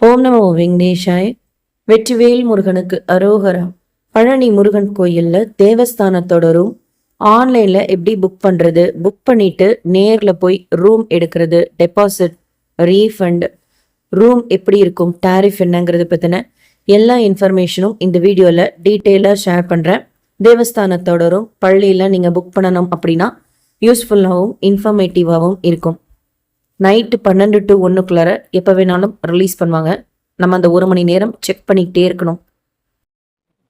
ஓம் நமோ வெங்கடேஷாய். வெற்றிவேல் முருகனுக்கு அரோகரா. பழனி முருகன் கோயில்ல தேவஸ்தானத்தோட ஆன்லைன்ல எப்படி புக் பண்றது, புக் பண்ணிட்டு நேர்ல போய் ரூம் எடுக்கிறது, டெபாசிட், ரீஃபண்ட், ரூம் எப்படி இருக்கும், டாரிஃப் என்னங்கிறது பத்தின எல்லா இன்ஃபர்மேஷனும் இந்த வீடியோல டீட்டெயிலா ஷேர் பண்றேன். தேவஸ்தானத்தோட பள்ளியில நீங்க புக் பண்ணணும் அப்படின்னா யூஸ்ஃபுல்லாகவும் இன்ஃபர்மேட்டிவாகவும் இருக்கும். நைட்டு 12 to 1 எப்போ வேணாலும் ரிலீஸ் பண்ணுவாங்க. நம்ம அந்த 1 மணி நேரம் செக் பண்ணிக்கிட்டே இருக்கணும்.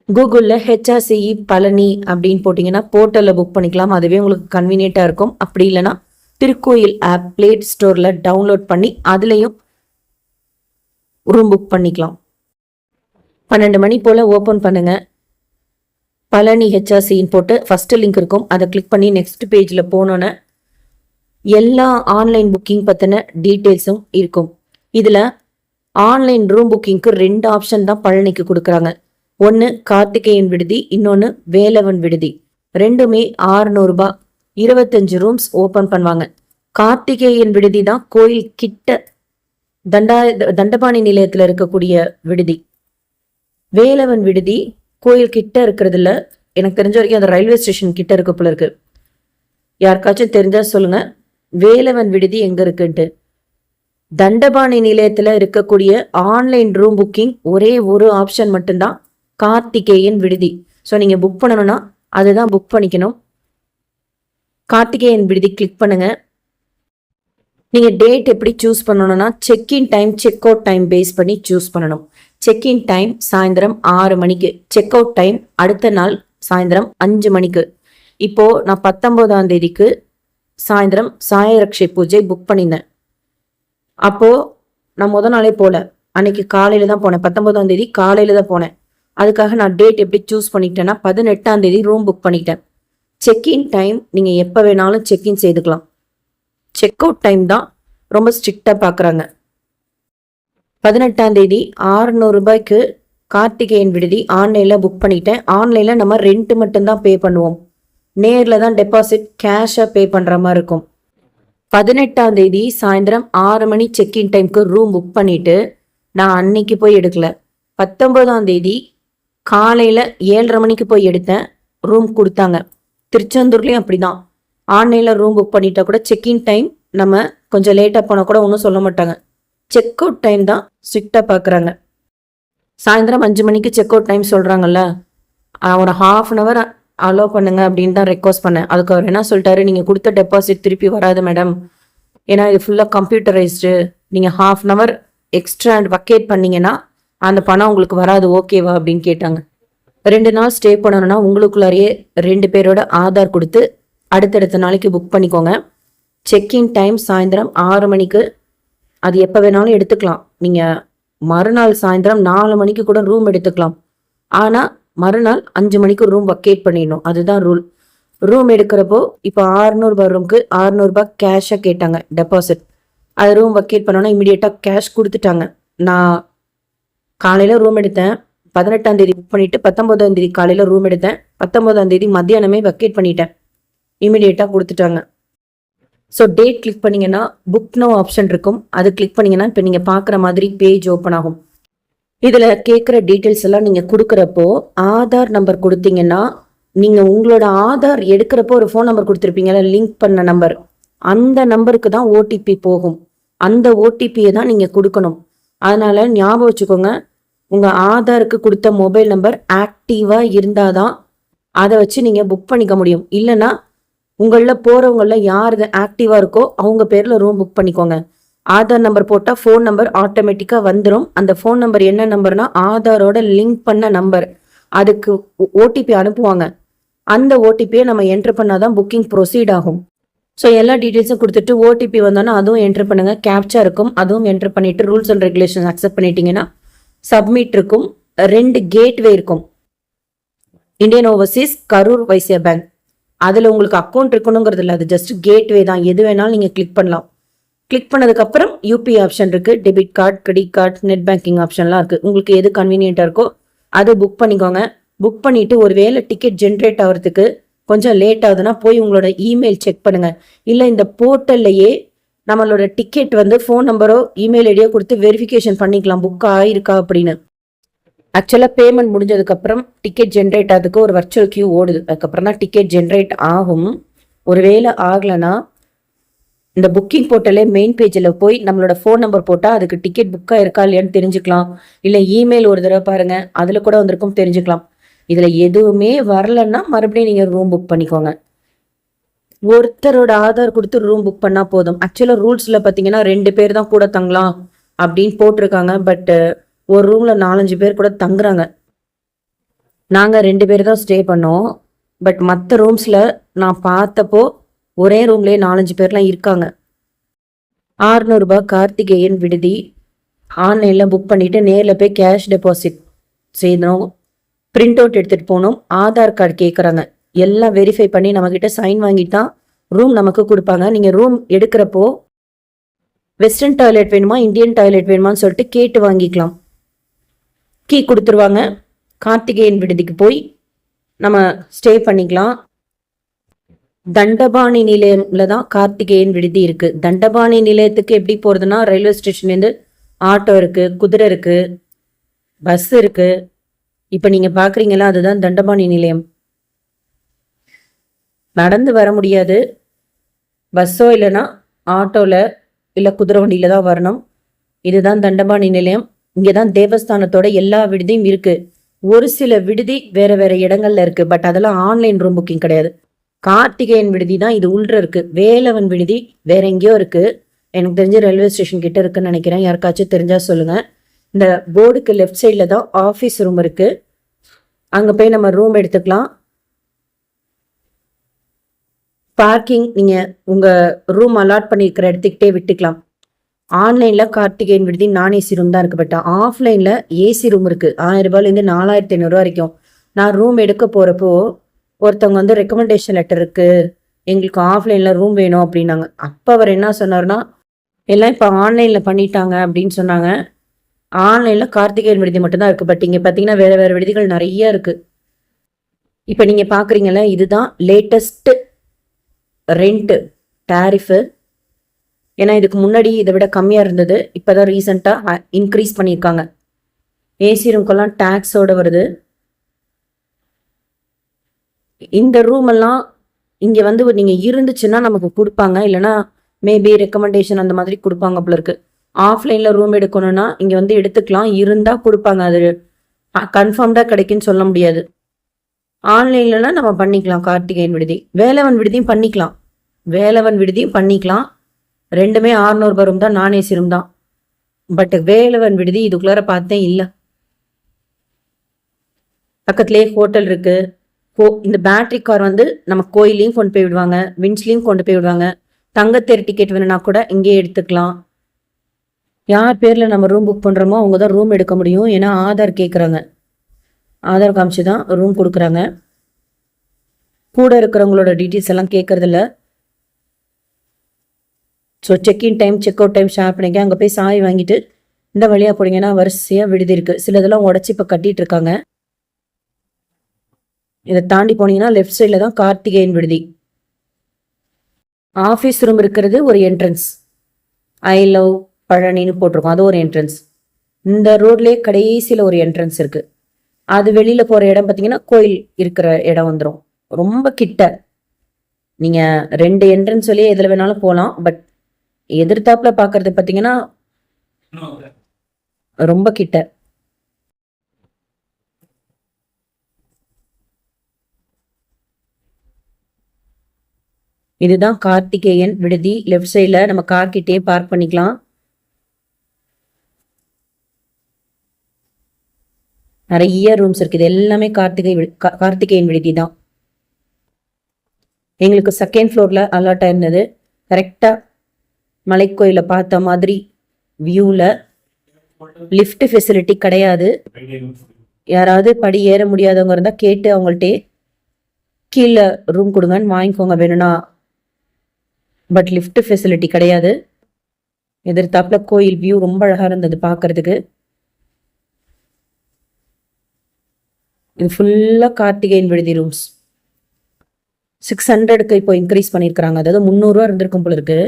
கூகுளில் HRCE பழனி அப்படின்னு போட்டிங்கன்னா போர்ட்டலில் புக் பண்ணிக்கலாம். அதுவே உங்களுக்கு கன்வீனியண்ட்டாக இருக்கும். அப்படி இல்லைன்னா திருக்கோயில் ஆப் ப்ளே ஸ்டோரில் டவுன்லோட் பண்ணி அதுலேயும் ரூம் புக் பண்ணிக்கலாம். 12 மணி போல் ஓப்பன் பண்ணுங்கள். பழனி HRCன்னு போட்டு ஃபஸ்ட்டு லிங்க் இருக்கும், அதை கிளிக் பண்ணி நெக்ஸ்ட் பேஜில் போனோன்னே எல்லா ஆன்லைன் புக்கிங் பற்றின டீட்டெயில்ஸும் இருக்கும். இதில் ஆன்லைன் ரூம் புக்கிங்க்கு 2 ஆப்ஷன் தான் பழனிக்கு கொடுக்குறாங்க. ஒன்று கார்த்திகேயன் விடுதி, இன்னொன்று வேலவன் விடுதி. ரெண்டுமே 600 ரூபாய். 25 ரூம்ஸ் ஓப்பன் பண்ணுவாங்க. கார்த்திகேயன் விடுதி தான் கோயில் கிட்ட தண்டபாணி நிலையத்தில் இருக்கக்கூடிய விடுதி. வேலவன் விடுதி கோயில் கிட்ட இருக்கிறதுல எனக்கு தெரிஞ்ச வரைக்கும் அந்த ரயில்வே ஸ்டேஷன் கிட்ட இருக்க போல இருக்கு. யாருக்காச்சும் தெரிஞ்சா சொல்லுங்க, வேலவன் விடுதி எங்க இருக்குன்ட்டு. தண்டபாணி நிலையத்துல இருக்கக்கூடிய ஆன்லைன் ரூம் புக்கிங் ஒரே ஒரு ஆப்ஷன் மட்டும்தான், கார்த்திகேயன் விடுதி. ஸோ நீங்க புக் பண்ணணும்னா அதுதான் புக் பண்ணிக்கணும். கார்த்திகேயன் விடுதி கிளிக் பண்ணுங்க. நீங்க டேட் எப்படி சூஸ் பண்ணணும்னா check in time, check out time base பண்ணி சூஸ் பண்ணணும். செக்இன் டைம் சாயந்தரம் 6 மணிக்கு, செக் அவுட் டைம் அடுத்த நாள் சாயந்தரம் 5 மணிக்கு. இப்போ நான் 19ஆம் தேதிக்கு சாயந்தரம் சாயரக்ஷை பூஜை புக் பண்ணியிருந்தேன். அப்போது நான் நாளே போகல, அன்னைக்கு காலையில் தான் போனேன். 19ஆம் தேதி காலையில் தான் போனேன். அதுக்காக நான் டேட் எப்படி சூஸ் பண்ணிக்கிட்டேன்னா 18ஆம் தேதி ரூம் புக் பண்ணிட்டேன். செக்இன் டைம் நீங்கள் எப்போ வேணாலும் செக்இன் செய்துக்கலாம். செக் அவுட் டைம் தான் ரொம்ப ஸ்ட்ரிக்டாக பார்க்குறாங்க. 18ஆம் தேதி 600 ரூபாய்க்கு கார்த்திகேயன் விடுதி ஆன்லைனில் புக் பண்ணிட்டேன். ஆன்லைனில் நம்ம ரெண்ட் மட்டும்தான் பே பண்ணுவோம். நேரில் தான் டெபாசிட் கேஷாக பே பண்ணுற மாதிரி இருக்கும். 18ஆம் தேதி சாயந்தரம் 6 மணி செக்இன் டைமுக்கு ரூம் புக் பண்ணிவிட்டு நான் அன்னைக்கு போய் எடுக்கல. 19ஆம் தேதி காலையில் 7:30 மணிக்கு போய் எடுத்தேன். ரூம் கொடுத்தாங்க. திருச்செந்தூர்லேயும் அப்படி தான். ஆன்லைனில் ரூம் புக் பண்ணிட்டா கூட செக்இன் டைம் நம்ம கொஞ்சம் லேட்டாக போனால் கூட ஒன்றும் சொல்ல மாட்டாங்க. செக் அவுட் டைம் தான் ஸ்ட்ரிக்டாக பார்க்குறாங்க. சாயந்தரம் 5 மணிக்கு செக் அவுட் டைம் சொல்கிறாங்கல்ல, ஒரு 1/2 hour அலோவ் பண்ணுங்க அப்படின்னு தான் ரெக்வஸ்ட் பண்ணேன். அதுக்கு அவர் என்ன சொல்லிட்டாரு, நீங்கள் கொடுத்த டெபாசிட் திருப்பி வராது மேடம், ஏன்னா இது ஃபுல்லாக கம்ப்யூட்டரைஸ்டு, நீங்கள் 1/2 hour எக்ஸ்ட்ரா வக்கேட் பண்ணீங்கன்னா அந்த பணம் உங்களுக்கு வராது, ஓகேவா அப்படின்னு கேட்டாங்க. 2 நாள் ஸ்டே பண்ணணும்னா உங்களுக்குள்ளாரையே 2 பேரோட ஆதார் கொடுத்து அடுத்தடுத்த நாளைக்கு புக் பண்ணிக்கோங்க. செக்இன் டைம் சாயந்தரம் 6 மணிக்கு. அது எப்போ வேணாலும் எடுத்துக்கலாம். நீங்கள் மறுநாள் சாயந்தரம் 4 மணிக்கு கூட ரூம் எடுத்துக்கலாம். ஆனால் மறுநாள் 5 மணிக்கு ரூம் வக்கேட் பண்ணிடணும், அதுதான் ரூல். ரூம் எடுக்கிறப்போ இப்போ 600 ரூபாய் ரூமுக்கு 600 ரூபாய் கேஷாக கேட்டாங்க டெபாசிட். அது ரூம் வக்கேட் பண்ணோன்னா இமீடியட்டாக கேஷ் கொடுத்துட்டாங்க. நான் காலையில் ரூம் எடுத்தேன். 18ஆம் தேதி புக் பண்ணிவிட்டு 19ஆம் தேதி காலையில் ரூம் எடுத்தேன். 19ஆம் தேதி மத்தியானமே வக்கேட் பண்ணிட்டேன். இமீடியட்டாக கொடுத்துட்டாங்க. ஸோ டேட் கிளிக் பண்ணிங்கன்னா புக் நோ ஆப்ஷன் இருக்கும். அது கிளிக் பண்ணிங்கன்னா இப்போ நீங்கள் பார்க்குற மாதிரி பேஜ் ஓப்பன் ஆகும். இதில் கேட்குற டீட்டெயில்ஸ் எல்லாம் நீங்கள் கொடுக்குறப்போ ஆதார் நம்பர் கொடுத்தீங்கன்னா, நீங்கள் உங்களோட ஆதார் எடுக்கிறப்போ ஒரு ஃபோன் நம்பர் கொடுத்துருப்பீங்கல்ல, லிங்க் பண்ண நம்பர், அந்த நம்பருக்கு தான் ஓடிபி போகும். அந்த ஓடிபியை தான் நீங்கள் கொடுக்கணும். அதனால் ஞாபகம் வச்சுக்கோங்க, உங்கள் ஆதாருக்கு கொடுத்த மொபைல் நம்பர் ஆக்டிவாக இருந்தால் தான் அதை வச்சு நீங்கள் புக் பண்ணிக்க முடியும். இல்லைன்னா உங்களில் போகிறவங்களில் யார் ஆக்டிவாக இருக்கோ அவங்க பேரில் ரூம் புக் பண்ணிக்கோங்க. ஆதார் நம்பர் போட்டால் ஃபோன் நம்பர் ஆட்டோமேட்டிக்காக வந்துடும். அந்த ஃபோன் நம்பர் என்ன நம்பர்னா ஆதாரோட லிங்க் பண்ண நம்பர். அதுக்கு ஓடிபி அனுப்புவாங்க. அந்த ஓடிபியை நம்ம என்ட்ரு பண்ணாதான் புக்கிங் ப்ரொசீட் ஆகும். ஸோ எல்லா டீட்டெயில்ஸும் கொடுத்துட்டு ஓடிபி வந்தோன்னா அதுவும் என்ட்ரு பண்ணுங்க. கேப்சா இருக்கும், அதுவும் என்ட்ரு பண்ணிட்டு ரூல்ஸ் அண்ட் ரெகுலேஷன் அக்செப்ட் பண்ணிட்டீங்கன்னா சப்மிட் இருக்கும். 2 கேட்வே இருக்கும். Indian Overseas, Karur Vaishya bank. அதில் உங்களுக்கு அக்கௌண்ட் இருக்கணுங்கிறது இல்லை, அது ஜஸ்ட் கேட்வே தான். எது வேணாலும் நீங்கள் கிளிக் பண்ணலாம். கிளிக் பண்ணதுக்கப்புறம் யூபி ஆப்ஷன் இருக்குது, debit card, credit card, net banking ஆப்ஷன்லாம் இருக்குது. உங்களுக்கு எது கன்வீனியண்ட்டாக இருக்கோ அதை புக் பண்ணிக்கோங்க. புக் பண்ணிவிட்டு ஒரு வேளை டிக்கெட் ஜென்ரேட் ஆகிறதுக்கு கொஞ்சம் லேட் ஆகுதுன்னா போய் உங்களோட இமெயில் செக் பண்ணுங்கள். இல்லை இந்த போர்ட்டல்லையே நம்மளோட டிக்கெட் வந்து ஃபோன் நம்பரோ இமெயில் ஐடியோ கொடுத்து வெரிஃபிகேஷன் பண்ணிக்கலாம் புக் ஆயிருக்கா அப்படின்னு. ஆக்சுவலாக பேமெண்ட் முடிஞ்சதுக்கப்புறம் டிக்கெட் ஜென்ரேட் ஆகிறதுக்கு ஒரு வர்ச்சுவல் கியூ ஓடுது. அதுக்கப்புறம் தான் டிக்கெட் ஜென்ரேட் ஆகும். ஒருவேளை ஆகலைன்னா இந்த புக்கிங் போர்ட்டலே மெயின் பேஜில் போய் நம்மளோட ஃபோன் நம்பர் போட்டால் அதுக்கு டிக்கெட் புக்காக இருக்கா இல்லையான்னு தெரிஞ்சுக்கலாம். இல்லை இமெயில் ஒரு தடவை பாருங்கள், அதில் கூட வந்திருக்கும் தெரிஞ்சுக்கலாம். இதில் எதுவுமே வரலன்னா மறுபடியும் நீங்கள் ரூம் புக் பண்ணிக்கோங்க. ஒருத்தரோட ஆதார் கொடுத்து ரூம் புக் பண்ணால் போதும். ஆக்சுவலாக ரூல்ஸில் பார்த்தீங்கன்னா 2 பேர் தான் கூட தங்கலாம் அப்படின்னு போட்டிருக்காங்க. பட் ஒரு ரூமில் 4-5 பேர் கூட தங்குறாங்க. நாங்கள் 2 பேர் தான் ஸ்டே பண்ணோம். பட் மற்ற ரூம்ஸில் நான் பார்த்தப்போ ஒரே ரூம்லேயே 4-5 பேர்லாம் இருக்காங்க. 600 ரூபாய் கார்த்திகேயன் விடுதி ஆன்லைனில் புக் பண்ணிவிட்டு நேரில் போய் கேஷ் டெபாசிட் செய்யணும். பிரிண்ட் அவுட் எடுத்துகிட்டு போகணும். ஆதார் கார்டு கேட்குறாங்க. எல்லாம் வெரிஃபை பண்ணி நம்மக்கிட்ட சைன் வாங்கிட்டு தான் ரூம் நமக்கு கொடுப்பாங்க. நீங்கள் ரூம் எடுக்கிறப்போ வெஸ்டர்ன் டாய்லெட் வேணுமா இந்தியன் டாய்லெட் வேணுமான்னு சொல்லிட்டு கேட்டு வாங்கிக்கலாம். கீ கொடுத்துருவாங்க. கார்த்திகேயன் விடுதிக்கு போய் நம்ம ஸ்டே பண்ணிக்கலாம். தண்டபாணி நிலையம்ல தான் கார்த்திகேயன் விடுதி இருக்கு. தண்டபாணி நிலையத்துக்கு எப்படி போறதுன்னா ரயில்வே ஸ்டேஷன்லேருந்து ஆட்டோ இருக்கு, குதிரை இருக்கு, பஸ் இருக்கு. இப்ப நீங்க பாக்குறீங்களா, அதுதான் தண்டபாணி நிலையம். நடந்து வர முடியாது. பஸ்ஸோ இல்லைன்னா ஆட்டோல இல்ல குதிரை வண்டியில தான் வரணும். இதுதான் தண்டபாணி நிலையம். இங்கதான் தேவஸ்தானத்தோட எல்லா விடுதியும் இருக்கு. ஒரு சில விடுதி வேற வேற இடங்கள்ல இருக்கு. பட் அதெல்லாம் ஆன்லைன் ரூம் புக்கிங் கிடையாது. கார்த்திகேயன் விடுதி தான் இது உள்ள இருக்கு. வேலவன் விடுதி வேற எங்கேயோ இருக்கு. எனக்கு தெரிஞ்ச ரயில்வே ஸ்டேஷன் கிட்ட இருக்குன்னு நினைக்கிறேன். யாருக்காச்சும் தெரிஞ்சா சொல்லுங்க. இந்த போர்டுக்கு லெஃப்ட் சைட்ல தான் ஆஃபீஸ் ரூம் இருக்கு. அங்க போய் நம்ம ரூம் எடுத்துக்கலாம். பார்க்கிங் நீங்க உங்க ரூம் அலாட் பண்ணியிருக்கிற இடத்துக்கிட்டே விட்டுக்கலாம். ஆன்லைன்ல கார்த்திகேயன் விடுதி நான் ஏசி ரூம் தான் இருக்கு. பட் ஆஃப்லைன்ல ஏசி ரூம் இருக்கு. 1000 ரூபாயிலேருந்து 4500 வரைக்கும். நான் ரூம் எடுக்க போறப்போ ஒருத்தவங்க வந்து ரெக்கமெண்டேஷன் லெட்டர் இருக்கு, எங்களுக்கு ஆஃப்லைன்ல ரூம் வேணும் அப்படின்னாங்க. அப்போ அவர் என்ன சொன்னார்னா, எல்லாம் இப்போ ஆன்லைன்ல பண்ணிட்டாங்க அப்படின்னு சொன்னாங்க. ஆன்லைன்ல கார்த்திகேயன் விடுதி மட்டும்தான் இருக்கு. பட் இங்க பார்த்தீங்கன்னா வேற வேற விடுதிகள் நிறைய இருக்கு. இப்போ நீங்க பாக்குறீங்கல்ல, இதுதான் லேட்டஸ்ட் ரெண்ட் டாரிஃபு. ஏன்னா இதுக்கு முன்னாடி இதை விட கம்மியாக இருந்தது. இப்போ தான் ரீசெண்டாக இன்க்ரீஸ் பண்ணியிருக்காங்க. ஏசி ரூம்க்கெல்லாம் டேக்ஸோடு வருது. இந்த ரூம் எல்லாம் இங்கே வந்து நீங்கள் இருந்துச்சுன்னா நமக்கு கொடுப்பாங்க, இல்லைனா மேபி ரெக்கமெண்டேஷன் அந்த மாதிரி கொடுப்பாங்க போல இருக்கு. ஆஃப்லைனில் ரூம் எடுக்கணும்னா இங்கே வந்து எடுத்துக்கலாம், இருந்தால் கொடுப்பாங்க. அது கன்ஃபார்ம்டாக கிடைக்குன்னு சொல்ல முடியாது. ஆன்லைன்லலாம் நம்ம பண்ணிக்கலாம். கார்த்திகேயன் விடுதி, வேலவன் விடுதியும் பண்ணிக்கலாம். வேலவன் விடுதியும் பண்ணிக்கலாம். ரெண்டுமே 600 ரூபாய் ரூம் தான், நான் ஏசி ரூம் தான். பட் வேலவன் விடுதி இதுக்குள்ளார பார்த்தேன் இல்லை. பக்கத்துலேயே ஹோட்டல் இருக்கு. இந்த பேட்டரி கார் வந்து நம்ம கோயிலையும் கொண்டு போய் விடுவாங்க, வின்ஸ்லையும் கொண்டு போய் விடுவாங்க. தங்கத்தேர் டிக்கெட் வேணும்னா கூட இங்கேயே எடுத்துக்கலாம். யார் பேரில் நம்ம ரூம் புக் பண்ணுறோமோ அவங்க தான் ரூம் எடுக்க முடியும். ஏன்னா ஆதார் கேட்குறாங்க. ஆதார் காமிச்சு தான் ரூம் கொடுக்குறாங்க. கூட இருக்கிறவங்களோட டீட்டெயில்ஸ் எல்லாம் கேட்கறதில்ல. So check in time check out time share பண்ணிக்க. அங்கே போய் சாய் வாங்கிட்டு இந்த வழியாக போனீங்கன்னா வரிசையாக விடுதி இருக்கு. சிலதெல்லாம் உடச்சி இப்போ கட்டிட்டு இருக்காங்க. இதை தாண்டி போனீங்கன்னா லெஃப்ட் சைடில் தான் கார்த்திகேயன் விடுதி. ஆஃபீஸ் ரூம் இருக்கிறது ஒரு என்ட்ரன்ஸ். ஐ லவ் பழனின்னு போட்டிருக்கோம், அது ஒரு என்ட்ரன்ஸ். இந்த ரோட்லேயே கடைசியில் ஒரு என்ட்ரன்ஸ் இருக்கு. அது வெளியில் போகிற இடம் பார்த்தீங்கன்னா கோயில் இருக்கிற இடம் வந்துடும். ரொம்ப கிட்ட. நீங்கள் 2 என்ட்ரன்ஸ் வழியே எதில் வேணாலும் போகலாம். பட் எதிர்த்தாப்புல பார்க்கறது பார்த்தீங்கன்னா ரொம்ப கிட்ட. இதுதான் கார்த்திகேயன் விடுதி. லெஃப்ட் சைடில் நம்ம கார் கிட்டே பார்க் பண்ணிக்கலாம். நிறைய ரூம்ஸ் இருக்கு. இது எல்லாமே கார்த்திகேயன் விடுதி தான். எங்களுக்கு செகண்ட் ஃப்ளோரில் அலாட் ஆயிருந்தது. கரெக்டாக மலைக்கோயிலை பார்த்த மாதிரி வியூவில். லிஃப்ட் ஃபெசிலிட்டி கிடையாது. யாராவது படி ஏற முடியாதவங்க இருந்தால் கேட்டு அவங்கள்ட்டே கீழே ரூம் கொடுங்கன்னு வாங்கிக்கோங்க வேணும்னா. பட் லிஃப்ட் ஃபெசிலிட்டி கிடையாது. எதிர்த்தாப்புல கோயில் வியூ ரொம்ப அழகாக இருந்தது பார்க்கறதுக்கு. இது ஃபுல்லாக கார்த்திகேயன் விடுதி ரூம்ஸ். 600க்கு இப்போ இன்க்ரீஸ் பண்ணியிருக்கிறாங்க. அதாவது 300 ரூபா இருந்திருக்கும் போல இருக்கு.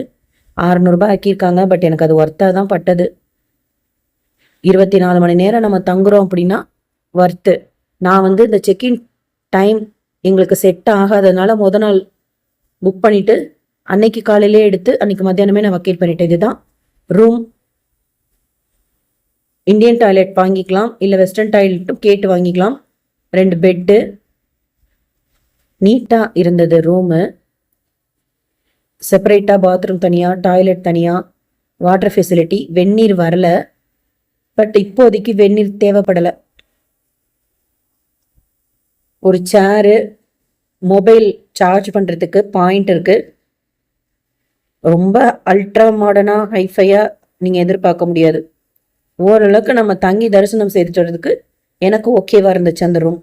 600 ஆக்கியிருக்காங்க. பட் எனக்கு அது ஒர்த்தாக தான் பட்டது. 24 மணி நேரம் நம்ம தங்குறோம் அப்படின்னா ஒர்த்து. நான் வந்து இந்த செக்இன் டைம் எங்களுக்கு செட் ஆகாததுனால நாள் புக் பண்ணிவிட்டு அன்னைக்கு காலையிலே எடுத்து அன்னைக்கு மத்தியானமே நான் வக்கேட் பண்ணிட்டேன். இதுதான் ரூம். இந்தியன் டாய்லெட் வாங்கிக்கலாம், இல்லை வெஸ்டர்ன் டாய்லெட்டும் கேட்டு வாங்கிக்கலாம். 2 பெட்டு, நீட்டாக இருந்தது ரூமு. செப்பரேட்டாக பாத்ரூம் தனியாக, டாய்லெட் தனியாக, வாட்டர் ஃபெசிலிட்டி. வெந்நீர் வரல, பட் இப்போதைக்கு வெந்நீர் தேவைப்படலை. ஒரு சேரு, மொபைல் சார்ஜ் பண்ணுறதுக்கு பாயிண்ட் இருக்குது. ரொம்ப அல்ட்ரா மாடர்னாக ஹைஃபையாக நீங்கள் எதிர்பார்க்க முடியாது. ஓரளவுக்கு நம்ம தங்கி தரிசனம் செய்துட்டு வரதுக்கு எனக்கு ஓகேவாக இருந்துச்சு அந்த ரூம்.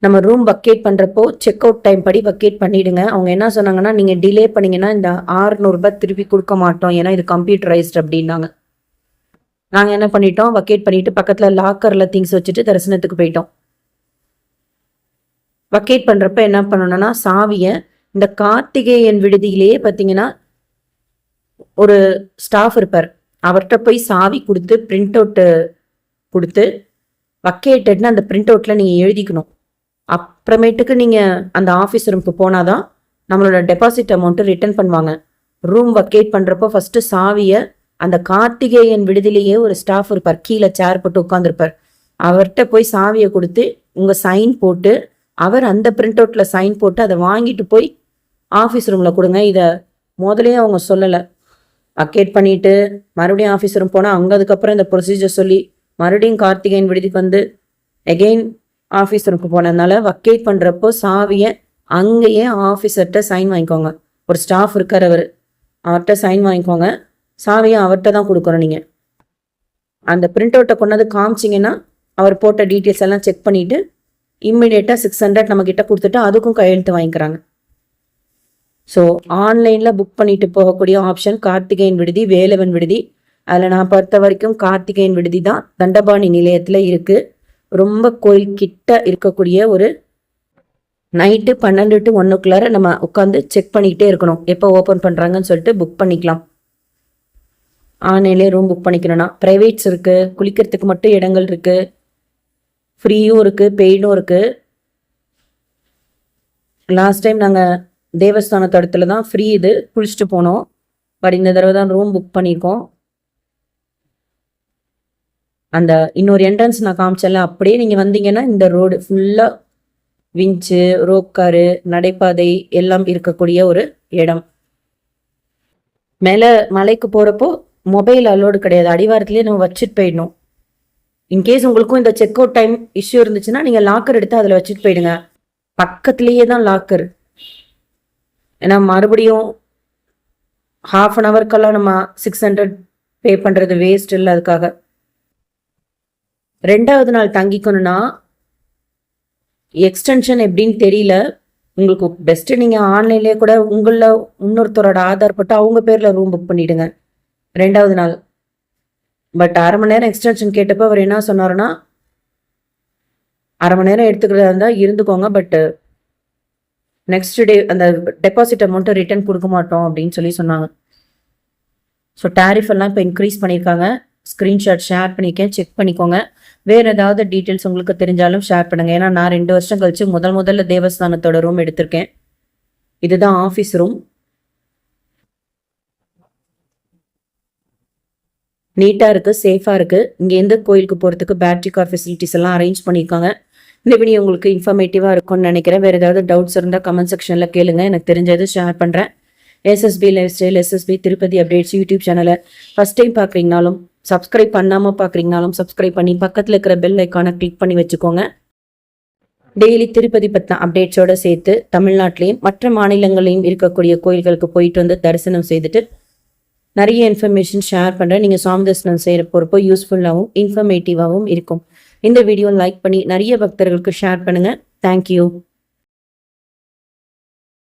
நம்ம ரூம் வக்கேட் பண்ணுறப்போ செக் அவுட் டைம் படி வக்கேட் பண்ணிவிடுங்க. அவங்க என்ன சொன்னாங்கன்னா, நீங்கள் டிலே பண்ணிங்கன்னா இந்த 600 திருப்பி கொடுக்க மாட்டோம், ஏன்னா இது கம்ப்யூட்டரைஸ்ட் அப்படின்னாங்க. நாங்கள் என்ன பண்ணிட்டோம், வக்கேட் பண்ணிவிட்டு பக்கத்தில் லாக்கரில் திங்ஸ் வச்சுட்டு தரிசனத்துக்கு போயிட்டோம். வக்கேட் பண்ணுறப்ப என்ன பண்ணணும்னா, சாவியை இந்த கார்த்திகேயன் விடுதியிலேயே பார்த்தீங்கன்னா ஒரு ஸ்டாஃப் இருப்பார், அவர்கிட்ட போய் சாவி கொடுத்து பிரிண்ட் அவுட்டு கொடுத்து வக்கேட்டட்னு அந்த பிரிண்ட் அவுட்டில் நீங்கள் எழுதிக்கணும். அப்புறமேட்டுக்கு நீங்கள் அந்த ஆஃபீஸ் ரூமுக்கு போனால் தான் நம்மளோட டெபாசிட் அமௌண்ட்டு ரிட்டர்ன் பண்ணுவாங்க. ரூம் வக்கேட் பண்ணுறப்போ ஃபஸ்ட்டு சாவியை அந்த கார்த்திகேயன் விடுதியிலேயே ஒரு ஸ்டாஃப் இருப்பார், கீழே சேர் போட்டு உட்காந்துருப்பார், அவர்கிட்ட போய் சாவியை கொடுத்து உங்கள் சைன் போட்டு அவர் அந்த பிரிண்ட் அவுட்டில் சைன் போட்டு அதை வாங்கிட்டு போய் ஆஃபீஸ் ரூமில் கொடுங்க. இதை முதலே அவங்க சொல்லலை. வக்கேட் பண்ணிவிட்டு மறுபடியும் ஆஃபீஸ் ரூம் போனால் அங்கே அதுக்கப்புறம் இந்த ப்ரொசீஜர் சொல்லி மறுபடியும் கார்த்திகேயன் விடுதிக்கு வந்து எகெயின் ஆஃபீஸ் ரூமுக்கு போனதுனால வக்கேட் பண்ணுறப்போ சாவியை அங்கேயே ஆஃபீஸர்கிட்ட சைன் வாங்கிக்கோங்க. ஒரு ஸ்டாஃப் இருக்கார், அவர்கிட்ட சைன் வாங்கிக்கோங்க. சாவியை அவர்கிட்ட தான் கொடுக்குறோம். நீங்கள் அந்த பிரிண்ட் அவுட்டை கொண்டாந்து காமிச்சிங்கன்னா அவர் போட்ட டீட்டெயில்ஸ் எல்லாம் செக் பண்ணிவிட்டு இம்மிடியேட்டாக 600 நம்மக்கிட்ட கொடுத்துட்டு அதுக்கும் கையெழுத்து வாங்கிக்கிறாங்க. ஸோ ஆன்லைனில் புக் பண்ணிட்டு போகக்கூடிய ஆப்ஷன் கார்த்திகேயன் விடுதி, வேலவன் விடுதி. அதில் நான் பொறுத்த வரைக்கும் கார்த்திகேயன் விடுதி தான் தண்டபாணி நிலையத்தில் இருக்குது. ரொம்ப கோயில் கிட்ட இருக்கக்கூடிய ஒரு நைட்டு 12 to 1 நம்ம உட்காந்து செக் பண்ணிக்கிட்டே இருக்கணும், எப்போ ஓப்பன் பண்ணுறாங்கன்னு சொல்லிட்டு புக் பண்ணிக்கலாம். ஆன்லைன்லேயே ரூம் புக் பண்ணிக்கணும்னா ப்ரைவேட்ஸ் இருக்குது, குளிக்கிறதுக்கு மட்டும் இடங்கள் இருக்குது, ஃப்ரீயும் இருக்குது, பெய்டும் இருக்குது. லாஸ்ட் டைம் நாங்கள் தேவஸ்தான தடத்தில் தான் ஃப்ரீ இது குளிச்சுட்டு போனோம். பட் இந்த தடவை தான் ரூம் புக் பண்ணியிருக்கோம். அந்த இன்னொரு என்ட்ரன்ஸ் நான் காமிச்சல, அப்படியே நீங்கள் வந்தீங்கன்னா இந்த ரோடு ஃபுல்லாக விஞ்சு, ரோப்காரு, நடைபாதை எல்லாம் இருக்கக்கூடிய ஒரு இடம். மேலே மலைக்கு போகிறப்போ மொபைல் அலோடு கிடையாது, அடிவாரத்துலேயே நம்ம வச்சுட்டு போயிடணும். இன்கேஸ் உங்களுக்கும் இந்த செக் அவுட் டைம் இஷ்யூ இருந்துச்சுன்னா நீங்கள் லாக்கர் எடுத்து அதில் வச்சுட்டு போயிடுங்க. பக்கத்துலேயே தான் லாக்கர். ஏன்னா மறுபடியும் ½ an hourக்கெல்லாம் நம்ம 600 பே பண்ணுறது வேஸ்ட் இல்லை. அதுக்காக 2வது நாள் தங்கிக்கணும்னா எக்ஸ்டென்ஷன் எப்படின்னு தெரியல. உங்களுக்கு பெஸ்ட்டு நீங்கள் ஆன்லைன்லேயே கூட உங்களில் இன்னொருத்தரோட ஆதார் போட்டு அவங்க பேரில் ரூம் புக் பண்ணிவிடுங்க 2வது நாள். பட் 1/2 மணி நேரம் எக்ஸ்டென்ஷன் கேட்டப்போ அவர் என்ன சொன்னார்னா, 1/2 மணி நேரம் எடுத்துக்கிறதா இருந்தால் இருந்துக்கோங்க, பட்டு நெக்ஸ்ட் டே அந்த டெபாசிட் அமௌண்ட்டை ரிட்டர்ன் கொடுக்க மாட்டோம் அப்படின்னு சொல்லி சொன்னாங்க. ஸோ டேரிஃப் எல்லாம் இப்போ இன்க்ரீஸ் பண்ணியிருக்காங்க. ஸ்க்ரீன்ஷாட் ஷேர் பண்ணியிருக்கேன், செக் பண்ணிக்கோங்க. வேறு ஏதாவது டீட்டெயில்ஸ் உங்களுக்கு தெரிஞ்சாலும் ஷேர் பண்ணுங்கள். ஏன்னா நான் 2 வருஷம் கழிச்சு முதல்ல தேவஸ்தானத்தோட ரூம் எடுத்திருக்கேன். இதுதான் ஆஃபீஸ் ரூம். நீட்டாக இருக்குது, சேஃபாக இருக்குது. இங்கேருந்து கோயிலுக்கு போகிறதுக்கு பேட்டரி கார் ஃபெசிலிட்டிஸ் எல்லாம் அரேஞ்ச் பண்ணியிருக்காங்க. இந்த வீடியோ உங்களுக்கு இன்ஃபர்மேட்டிவாக இருக்கும்னு நினைக்கிறேன். வேறு ஏதாவது டவுட்ஸ் இருந்தால் கமெண்ட் செக்ஷனில் கேளுங்க, எனக்கு தெரிஞ்சது ஷேர் பண்ணுறேன். SSP lifestyle, SSP Tirupati updates YouTube சேனலை ஃபஸ்ட் டைம் பார்க்குறீங்கனாலும், சப்ஸ்கிரைப் பண்ணாமல் பார்க்குறீங்கனாலும் சப்ஸ்கிரைப் பண்ணி பக்கத்தில் இருக்கிற பெல் ஐக்கானை கிளிக் பண்ணி வச்சுக்கோங்க. டெய்லி திருப்பதி பற்றின அப்டேட்ஸோடு சேர்த்து தமிழ்நாட்டிலையும் மற்ற மாநிலங்களையும் இருக்கக்கூடிய கோயில்களுக்கு போயிட்டு வந்து தரிசனம் செய்துட்டு நிறைய இன்ஃபர்மேஷன் ஷேர் பண்ணுறேன். நீங்கள் சாமி தரிசனம் செய்கிற போகிறப்போ யூஸ்ஃபுல்லாகவும் இன்ஃபர்மேட்டிவாகவும் இருக்கும். இந்த வீடியோ லைக் பண்ணி நிறைய பக்தர்களுக்கு ஷேர் பண்ணுங்கள். தேங்க்யூ.